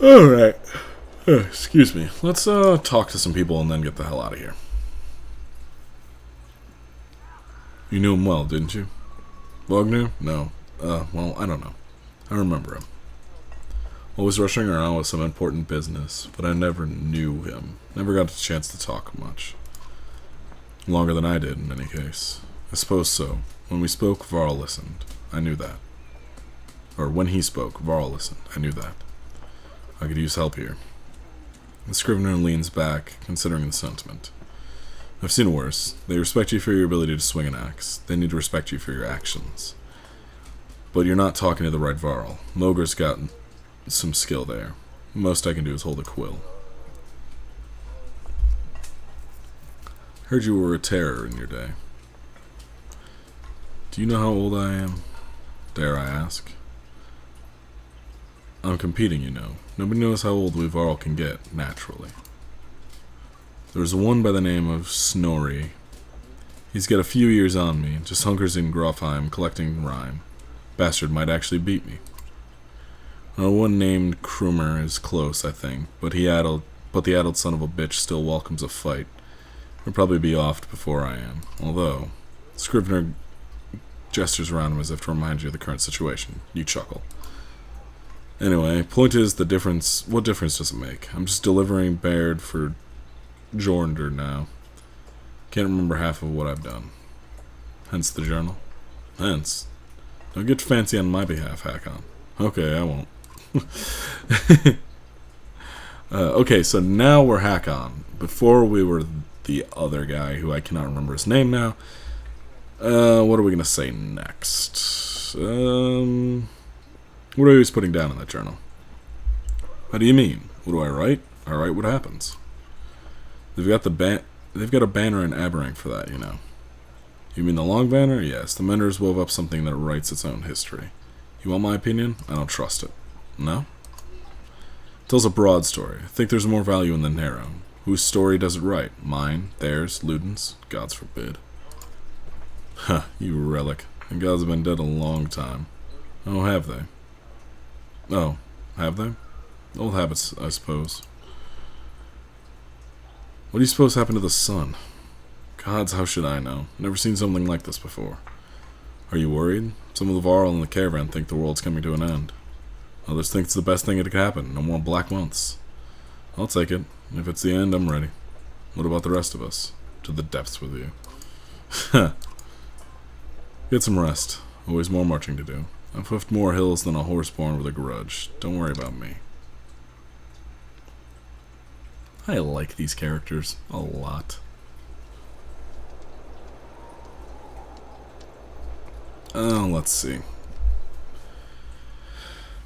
Alright. Excuse me. Let's talk to some people and then get the hell out of here. You knew him well, didn't you? Wagner? No. Well, I don't know. I remember him. Always rushing around with some important business, but I never knew him. Never got a chance to talk much. Longer than I did, in any case. I suppose so. When we spoke, Varl listened. I knew that. Or when he spoke, Varl listened. I knew that. I could use help here. The Scrivener leans back, considering the sentiment. I've seen worse. They respect you for your ability to swing an axe. They need to respect you for your actions. But you're not talking to the right Varl. Mogur's got some skill there. Most I can do is hold a quill. Heard you were a terror in your day. Do you know how old I am? Dare I ask? I'm competing, you know. Nobody knows how old we Varl can get, naturally. There's one by the name of Snorri. He's got a few years on me, just hunkers in Grofheim collecting rhyme. Bastard might actually beat me. One named Krumer is close, I think, but the addled son of a bitch still welcomes a fight. He'll probably be off before I am. Although, Scrivener gestures around him as if to remind you of the current situation. You chuckle. Anyway, point is, what difference does it make? I'm just delivering Baird for Jornder now. Can't remember half of what I've done. Hence the journal. Hence. Don't get fancy on my behalf, Hakon. Okay, I won't. Okay, so now we're Hakon. Before we were the other guy, who I cannot remember his name now. What are we going to say next? What are you putting down in that journal? How do you mean? What do I write? I write what happens. They've got a banner in Aberrank for that, you know. You mean the long banner? Yes, the Menders wove up something that writes its own history. You want my opinion? I don't trust it. No? Tells a broad story. I think there's more value in the narrow. Whose story does it write? Mine? Theirs? Ludin's? Gods forbid. Huh, you relic. The gods have been dead a long time. Oh, have they? Oh, have they? Old habits, I suppose. What do you suppose happened to the sun? Gods, how should I know? Never seen something like this before. Are you worried? Some of the Varl in the caravan think the world's coming to an end. Others think it's the best thing that could happen. No more black months. I'll take it. If it's the end, I'm ready. What about the rest of us? To the depths with you. Get some rest. Always more marching to do. I've hoofed more hills than a horse born with a grudge. Don't worry about me. I like these characters a lot. Let's see.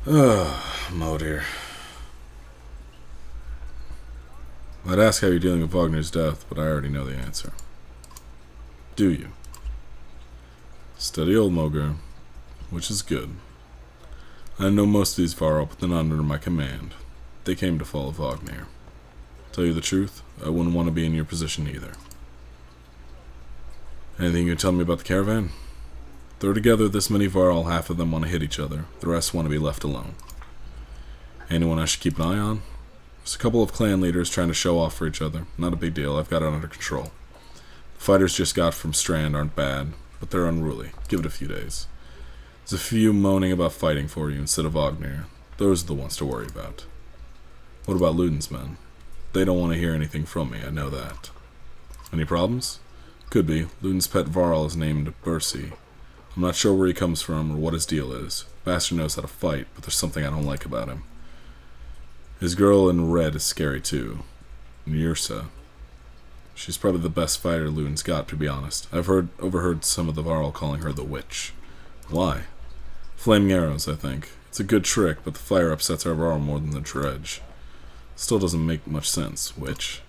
Modir. I'd ask how you're dealing with Wagner's death, but I already know the answer. Do you? Steady old Mogur, which is good. I know most of these Varl, but they're not under my command. They came to follow Wagner. Tell you the truth, I wouldn't want to be in your position either. Anything you can tell me about the caravan? Throw together this many Varl, half of them want to hit each other, the rest want to be left alone. Anyone I should keep an eye on? There's a couple of clan leaders trying to show off for each other. Not a big deal, I've got it under control. The fighters just got from Strand aren't bad, but they're unruly. Give it a few days. There's a few moaning about fighting for you instead of Wagner. Those are the ones to worry about. What about Ludin's men? They don't want to hear anything from me, I know that. Any problems? Could be. Ludin's pet Varl is named Bersi. I'm not sure where he comes from or what his deal is. Bastard knows how to fight, but there's something I don't like about him. His girl in red is scary too. Nyrsa. She's probably the best fighter Ludin's got, to be honest. I've overheard some of the Varl calling her the witch. Why? Flaming arrows, I think. It's a good trick, but the fire upsets our Varl more than the dredge. Still doesn't make much sense, witch.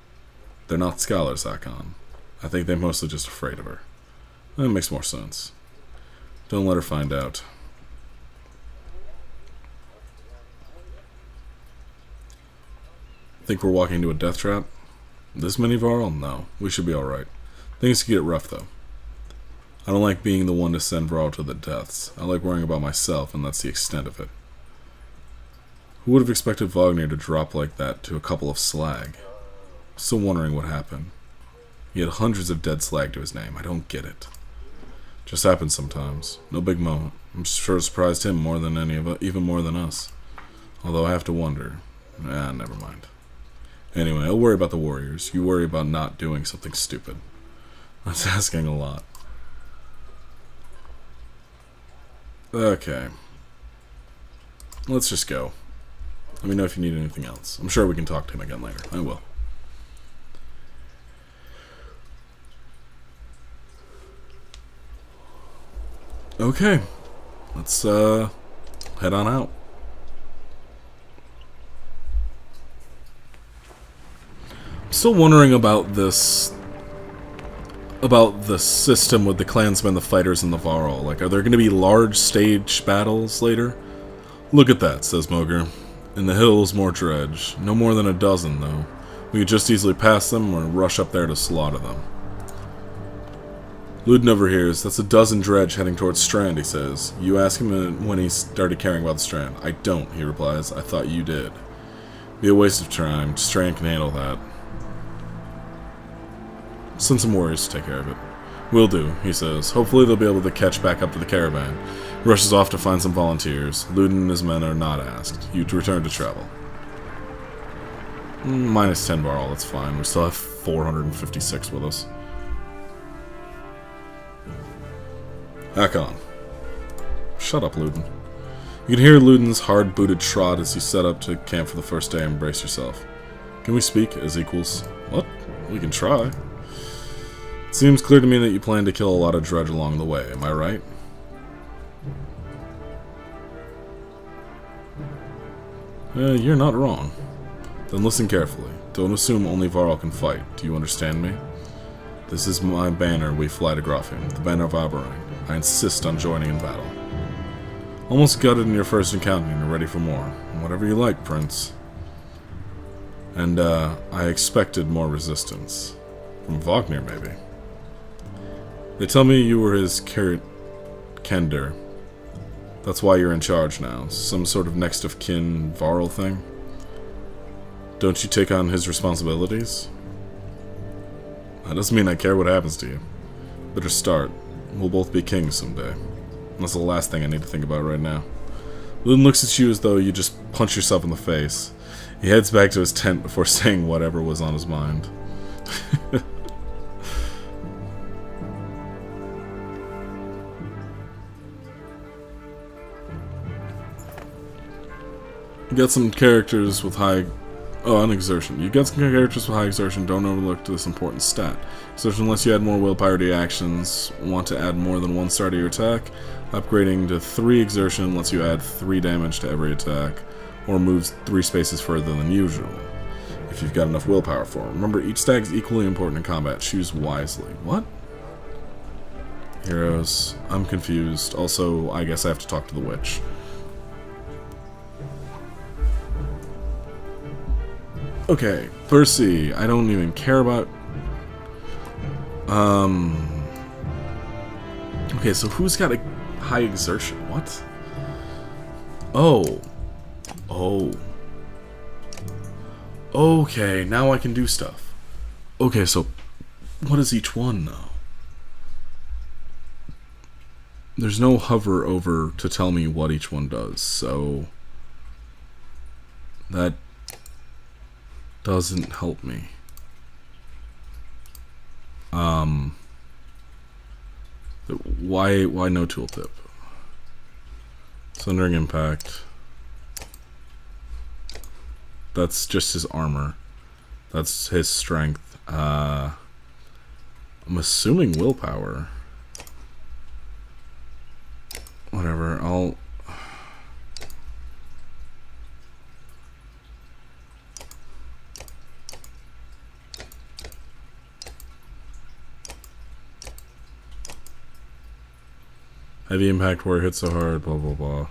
They're not scholars, Hakon. I think they're mostly just afraid of her. That makes more sense. Don't let her find out. Think we're walking into a death trap? This many Varl? No. We should be alright. Things could get rough, though. I don't like being the one to send Varl to the deaths. I like worrying about myself, and that's the extent of it. Who would have expected Wagner to drop like that to a couple of slag? Still wondering what happened. He had hundreds of dead slag to his name. I don't get it. Just happens sometimes. No big moment. I'm sure it surprised him more than any of us, even more than us. Although I have to wonder. Never mind. Anyway, I'll worry about the warriors. You worry about not doing something stupid. That's asking a lot. Okay. Let's just go. Let me know if you need anything else. I'm sure we can talk to him again later. I will. Okay. Let's head on out. I'm still wondering about this, about the system with the clansmen, the fighters, and the Varl. Like, are there going to be large stage battles later? Look at that, says Moger. In the hills, more dredge. No more than a dozen, though. We could just easily pass them or rush up there to slaughter them. Luden overhears. That's a dozen dredge heading towards Strand, he says. You ask him when he started caring about the Strand. I don't, he replies. I thought you did. Be a waste of time. Strand can handle that. Send some warriors to take care of it. Will do, he says. Hopefully they'll be able to catch back up to the caravan. He rushes off to find some volunteers. Luden and his men are not asked. You to return to travel. Minus 10 Varl, that's fine. We still have 456 with us. Hakon. Shut up, Luden. You can hear Luden's hard-booted trot as you set up to camp for the first day and brace yourself. Can we speak as equals? What? We can try. It seems clear to me that you plan to kill a lot of dredge along the way, am I right? You're not wrong. Then listen carefully. Don't assume only Varl can fight. Do you understand me? This is my banner we fly to Grofheim, the banner of Aberrang. I insist on joining in battle. Almost gutted in your first encounter and you're ready for more. Whatever you like, Prince. And, I expected more resistance. From Wagner, maybe. They tell me you were his Kender. That's why you're in charge now. Some sort of next of kin Varl thing? Don't you take on his responsibilities? That doesn't mean I care what happens to you. Better start. We'll both be kings someday. That's the last thing I need to think about right now. Luden looks at you as though you just punch yourself in the face. He heads back to his tent before saying whatever was on his mind. You got some characters with high... Oh, and exertion. You got some characters with high exertion. Don't overlook this important stat. Exertion lets you add more willpower to your actions. Want to add more than one star to your attack? Upgrading to 3 exertion lets you add 3 damage to every attack, or moves 3 spaces further than usual, if you've got enough willpower for it. Remember, each stat is equally important in combat. Choose wisely. What? Heroes. I'm confused. Also, I guess I have to talk to the witch. Okay, Percy, I don't even care about... Okay, so who's got a high exertion? What? Oh. Oh. Okay, now I can do stuff. Okay, so what is each one, though? There's no hover over to tell me what each one does, so... That... doesn't help me. Why no tooltip? Sundering impact. That's just his armor. That's his strength. I'm assuming willpower. Whatever, I'll... Heavy impact where it hits so hard, blah blah blah.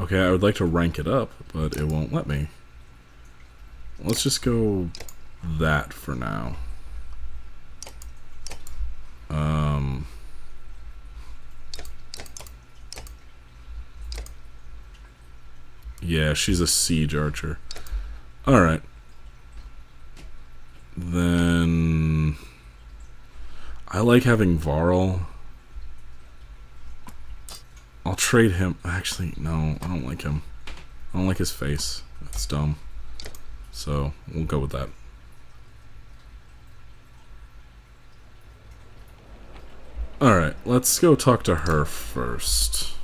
Okay, I would like to rank it up, but it won't let me. Let's just go that for now. Yeah, she's a siege archer. Alright. Then... I like having Varl. I'll trade him. Actually, no, I don't like him. I don't like his face. That's dumb. So, we'll go with that. Alright, let's go talk to her first.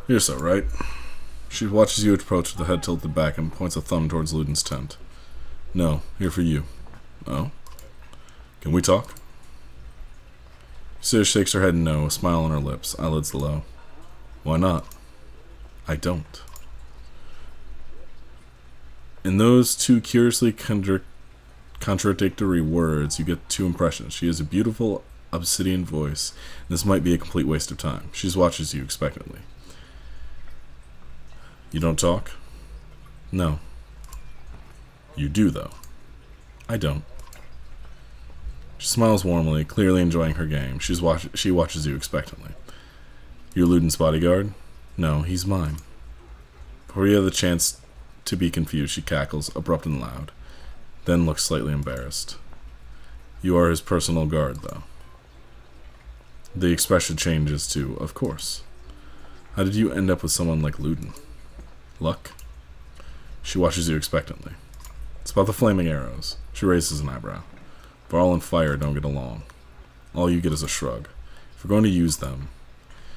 You're so right. She watches you approach with the head tilted back and points a thumb towards Luden's tent. No, here for you. Oh? Can we talk? Sis shakes her head no, a smile on her lips, eyelids low. Why not? I don't. In those two curiously contradictory words, you get two impressions. She has a beautiful obsidian voice, and this might be a complete waste of time. She watches you expectantly. You don't talk? No. You do, though. I don't. She smiles warmly, clearly enjoying her game. She watches you expectantly. You're Luden's bodyguard? No, he's mine. Before you have the chance to be confused, she cackles, abrupt and loud, then looks slightly embarrassed. You are his personal guard, though. The expression changes to, of course. How did you end up with someone like Luden? Luck? She watches you expectantly. It's about the flaming arrows. She raises an eyebrow. Varl and fire don't get along. All you get is a shrug. If we're going to use them...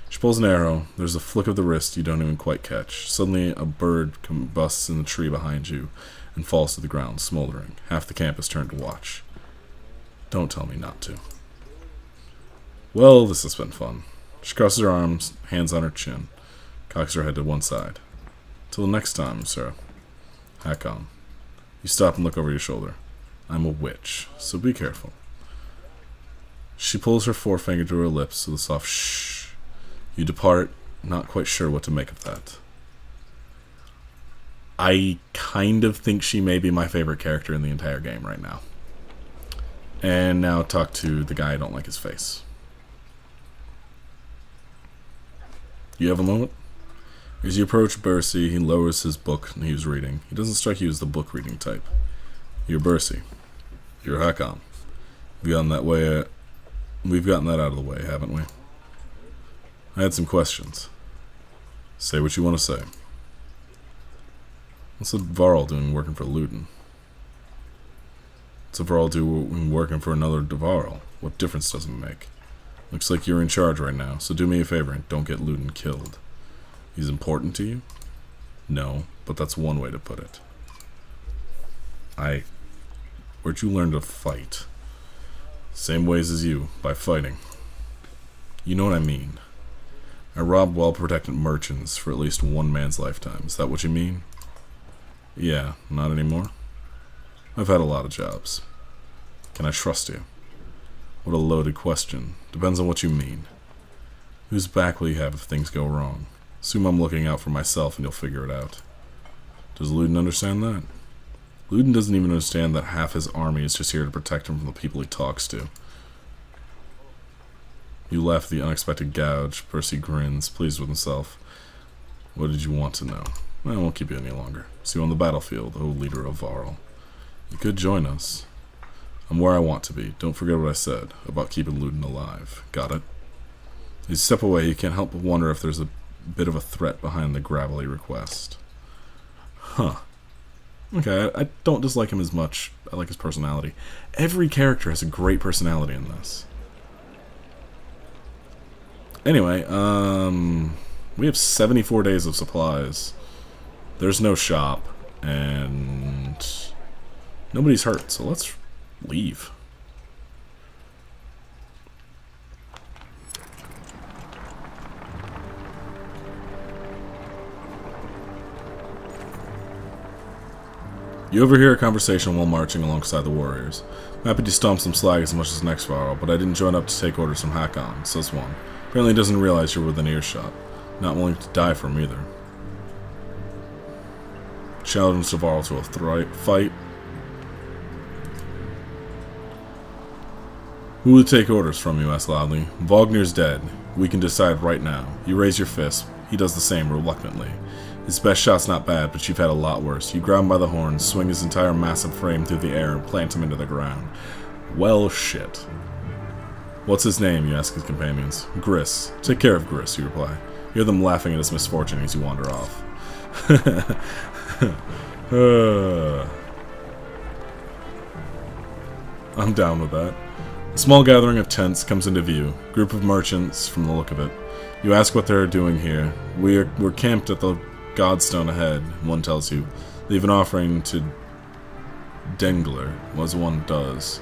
She pulls an arrow. There's a flick of the wrist you don't even quite catch. Suddenly, a bird combusts in the tree behind you and falls to the ground, smoldering. Half the camp is turned to watch. Don't tell me not to. Well, this has been fun. She crosses her arms, hands on her chin, cocks her head to one side. Till next time, sir. Hack on. You stop and look over your shoulder. I'm a witch, so be careful. She pulls her forefinger to her lips with a soft shh. You depart, not quite sure what to make of that. I kind of think she may be my favorite character in the entire game right now. And now talk to the guy I don't like his face. You have a moment? As you approach Bercy, he lowers his book he was reading. He doesn't strike you as the book reading type. You're Bercy. You're Hakon. We've gotten that out of the way, haven't we? I had some questions. Say what you want to say. What's a Varl doing working for Luden? What's a Varl doing working for another Varl? What difference does it make? Looks like you're in charge right now, so do me a favor and don't get Luden killed. He's important to you? No, but that's one way to put it. Where'd you learn to fight? Same ways as you, by fighting. You know what I mean. I robbed well-protected merchants for at least one man's lifetime. Is that what you mean? Yeah, not anymore. I've had a lot of jobs. Can I trust you? What a loaded question. Depends on what you mean. Whose back will you have if things go wrong? Assume I'm looking out for myself and you'll figure it out. Does Luden understand that? Luden doesn't even understand that half his army is just here to protect him from the people he talks to. You laugh at the unexpected gouge. Percy grins, pleased with himself. What did you want to know? I won't keep you any longer. See you on the battlefield, O leader of Varl. You could join us. I'm where I want to be. Don't forget what I said about keeping Luden alive. Got it? As you step away, you can't help but wonder if there's a bit of a threat behind the gravelly request. Huh. Okay, I don't dislike him as much. I like his personality. Every character has a great personality in this. Anyway, we have 74 days of supplies. There's no shop, and nobody's hurt, so let's leave. You overhear a conversation while marching alongside the warriors. I'm happy to stomp some slag as much as next Varl, but I didn't join up to take orders from Hakon, says one. Apparently he doesn't realize you're within earshot. Not willing to die for him either. Challenge Varl to a fight. Who will take orders from you? Asked loudly. Wagner's dead. We can decide right now. You raise your fist. He does the same, reluctantly. His best shot's not bad, but you've had a lot worse. You grab him by the horns, swing his entire massive frame through the air, and plant him into the ground. Well, shit. What's his name, you ask his companions. Gris. Take care of Gris, you reply. You hear them laughing at his misfortune as you wander off. I'm down with that. A small gathering of tents comes into view. Group of merchants, from the look of it. You ask what they're doing here. We're camped at the Godstone ahead, one tells you. Leave an offering to Dengler, as one does.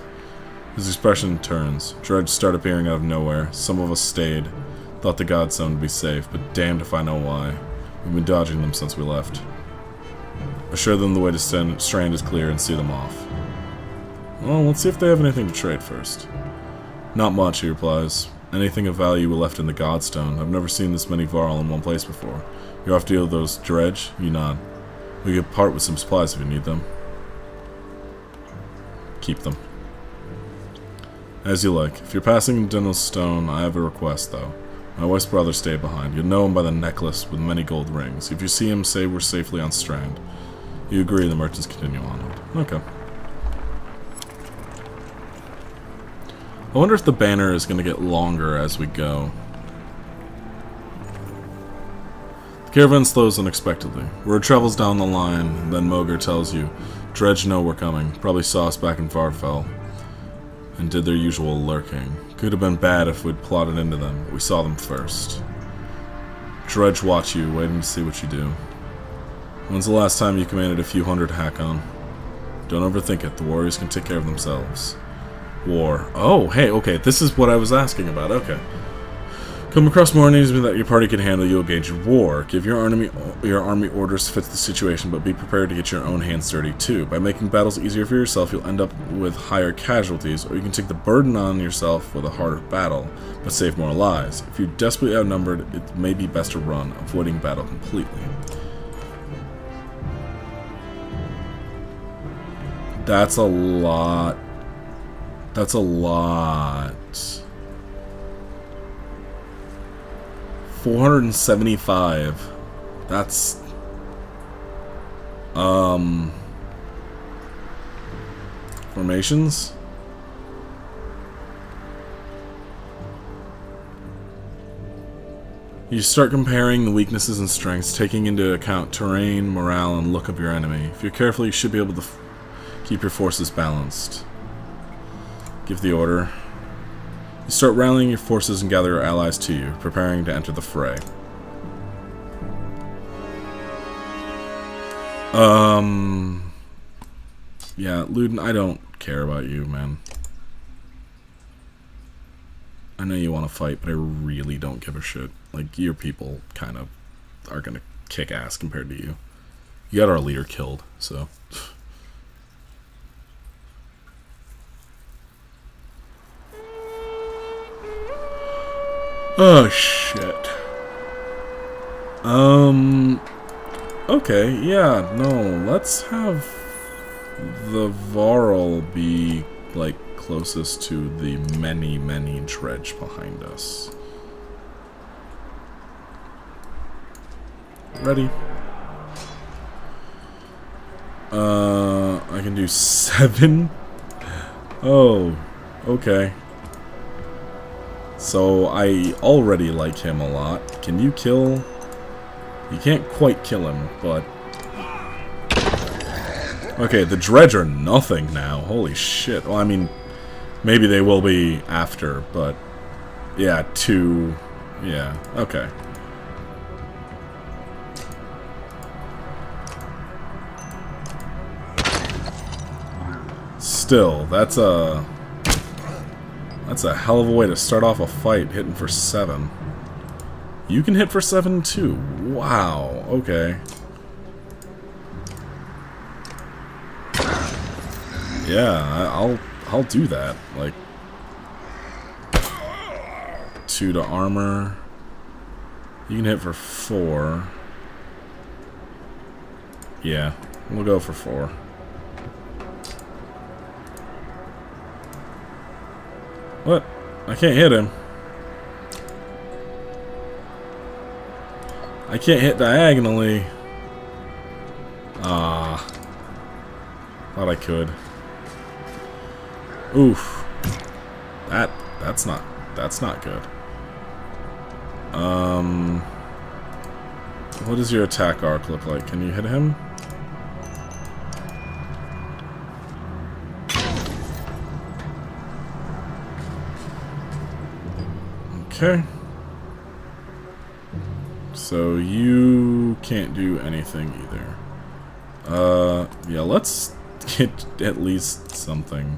His expression turns. Dredge start appearing out of nowhere. Some of us stayed. Thought the Godstone would be safe, but damned if I know why. We've been dodging them since we left. Assure them the way to Strand is clear and see them off. Well, let's see if they have anything to trade first. Not much, he replies. Anything of value we left in the Godstone. I've never seen this many Varl in one place before. You're off to deal with those Dredge? You nod. We could part with some supplies if you need them. Keep them. As you like. If you're passing Dennis Stone, I have a request, though. My wife's brother stayed behind. You'll know him by the necklace with many gold rings. If you see him, say we're safely on Strand. You agree, the merchants continue on. Okay. I wonder if the banner is going to get longer as we go. The caravan slows unexpectedly. Word travels down the line, then Moger tells you, Dredge know we're coming. Probably saw us back in Varfell. And did their usual lurking. Could have been bad if we'd plotted into them, but we saw them first. Dredge watch you, waiting to see what you do. When's the last time you commanded a few hundred Hakon? Don't overthink it, the warriors can take care of themselves. War. Oh, hey, okay, this is what I was asking about, okay. Come across more enemies that your party can handle, you'll engage war. Give your army orders to fit the situation, but be prepared to get your own hands dirty too. By making battles easier for yourself, you'll end up with higher casualties, or you can take the burden on yourself with a harder battle, but save more lives. If you're desperately outnumbered, it may be best to run, avoiding battle completely. That's a lot. That's a lot. 475. That's... Formations? You start comparing the weaknesses and strengths, taking into account terrain, morale, and look of your enemy. If you're careful, you should be able to keep your forces balanced. Give the order. You start rallying your forces and gather your allies to you, preparing to enter the fray. Yeah, Luden, I don't care about you, man. I know you want to fight, but I really don't give a shit. Like, your people kind of are gonna kick ass compared to you. You got our leader killed, so... Oh, shit. Okay, yeah, no, let's have the Varl be, like, closest to the many, many Dredge behind us. Ready? I can do 7? Oh, okay. So, I already like him a lot. Can you kill... You can't quite kill him, but... Okay, the Dredge are nothing now. Holy shit. Well, I mean, maybe they will be after, but... Yeah, 2... Yeah, okay. Still, that's a... That's a hell of a way to start off a fight, hitting for 7. You can hit for 7 too. Wow, okay. Yeah, I'll do that. Like 2 to armor. You can hit for 4. Yeah, we'll go for 4. What? I can't hit him. I can't hit diagonally. Ah. Thought I could. Oof. That's not good. What does your attack arc look like? Can you hit him? Okay. So you can't do anything either. Yeah, let's get at least something.